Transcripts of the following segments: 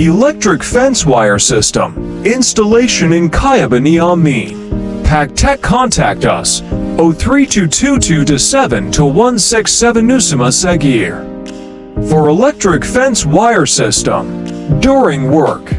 Electric fence wire system. Installation in Khayaban-e-Amin. PAK Tech, contact us 03222-72167 Usama Sagheer. For electric fence wire system. During work.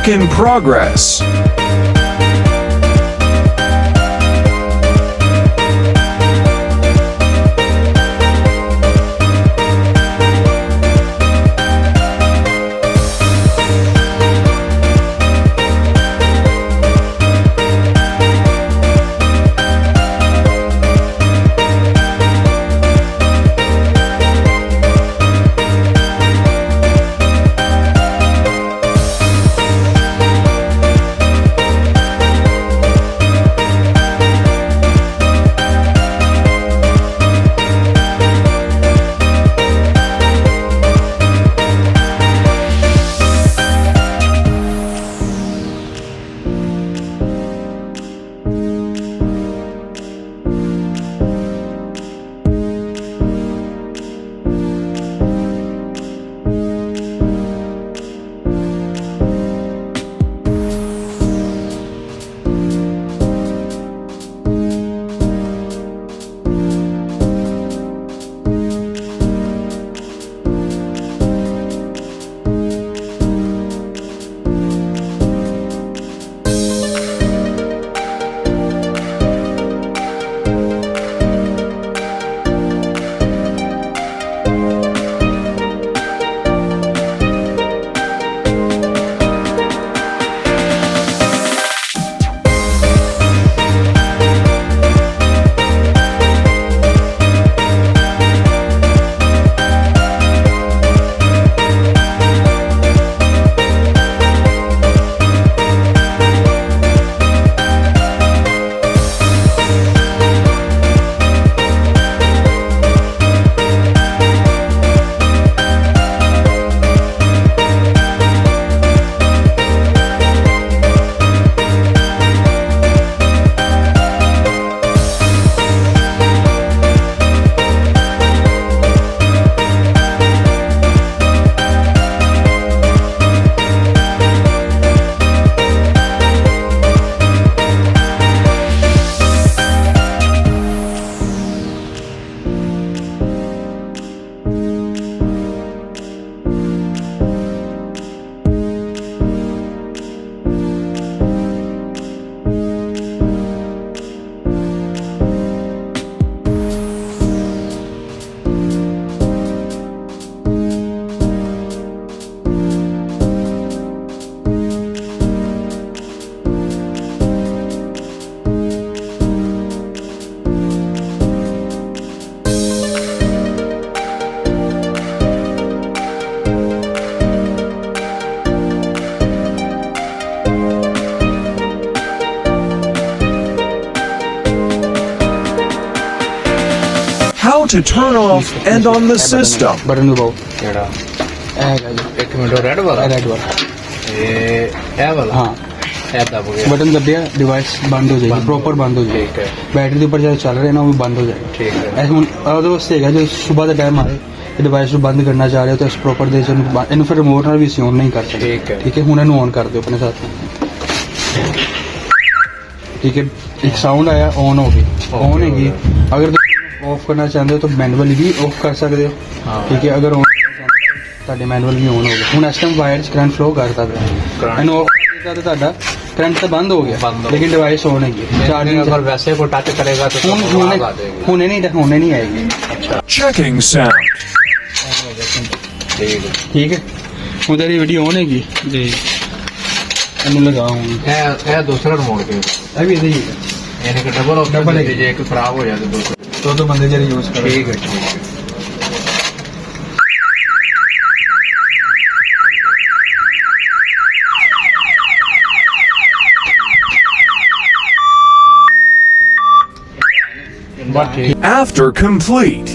Work in progress. How to turn off and on the system. Button ਦਬਾਓ ਕਿਹੜਾ ਇਹ ਹੈਗਾ ਜੀ ਇੱਕ minute red ਵਾਲਾ ਰੈਡ ਵਾਲਾ ਇਹ ਵਾਲਾ ਹਾਂ ਇਹ ਦਬ ਗਿਆ ਬਟਨ ਦੱਬਿਆ ਡਿਵਾਈਸ ਬੰਦ ਹੋ ਜਾਏਗੀ ਪ੍ਰੋਪਰ ਬੰਦ ਹੋ ਜਾਏਗੀ ਠੀਕ ਹੈ ਬੈਟਰੀ ਦੇ ਉੱਪਰ ਜਿਹੜਾ ਚੱਲ ਰਿਹਾ ਨਾ ਉਹ ਵੀ ਬੰਦ ਹੋ ਜਾਏਗਾ ਠੀਕ ਹੈ ਇਹ ਹੁਣ ਉਹਦੇ ਵਾਸਤੇ ਹੈਗਾ ਜੋ ਸਵੇਰ ਦਾ ਟਾਈਮ ਆਏ ਇਹ ਡਿਵਾਈਸ ਨੂੰ ਬੰਦ ਕਰਨਾ ਚਾਹ ਰਹੇ ਹੋ ਤਾਂ ਇਸ ਪ੍ਰੋਪਰ ਦੇ ਇਹਨੂੰ ਫਿਰ ਰਿਮੋਟ ਨਾਲ ਵੀ ਅਸੀਂ ਔਨ ਨਹੀਂ ਕਰ ਸਕਦੇ ਠੀਕ ਹੈ ਹੁਣ ਇਹਨੂੰ ਔਨ ਕਰ ਦਿਓ ਆਪਣੇ ਸਾਥ ठीक है एक साउंड आया ऑन हो गई ऑन हैगी अगर ऑफ करना चाहते हो तो मैनुअली भी ऑफ कर सकते हो ठीक है अगर ऑन ਤੁਹਾਡੇ ਮੈਨੂਅਲ ਵੀ ਔਨ ਹੋ ਗਿਆ ਹੁਣ ਇਸ ਟਾਈਮ ਵਾਇਰਸ ਕਰੰਟ ਫਲੋ ਕਰਦਾ ਪਿਆ ਇਹਨੂੰ ਆਫ ਕਰ ਦਿੱਤਾ ਤੇ ਤੁਹਾਡਾ ਕਰੰਟ ਤਾਂ ਬੰਦ ਹੋ ਗਿਆ ਲੇਕਿਨ ਡਿਵਾਈਸ ਔਨ ਹੈਗੀ ਚਾਰजिंग अगर वैसे को टच करेगा तो ਹੁਣੇ ਨਹੀਂ ਆਏਗੀ अच्छा Checking sound. ਠੀਕ ਹੈ ਹੁਣ ਤੇਰੀ ਵੀਡੀਓ ਔਨ ਹੈਗੀ ਜੀ ਇਹਨੂੰ ਲਗਾ ਹੁਣ ਇਹ दूसरा रिमोट के ਇਹ ਵੀ ਇਹਦੇ ਹੀ ਹੈ यानी कि डबल ऑप्शन है जे एक खराब हो जाए तो ਦੋ ਬੰਦੇ ਜਿਹੜੇ ਯੂਜ਼ ਕਰ ठीक है After complete.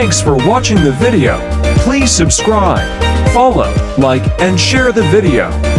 Thanks for watching the video. Please subscribe, follow, like, and share the video.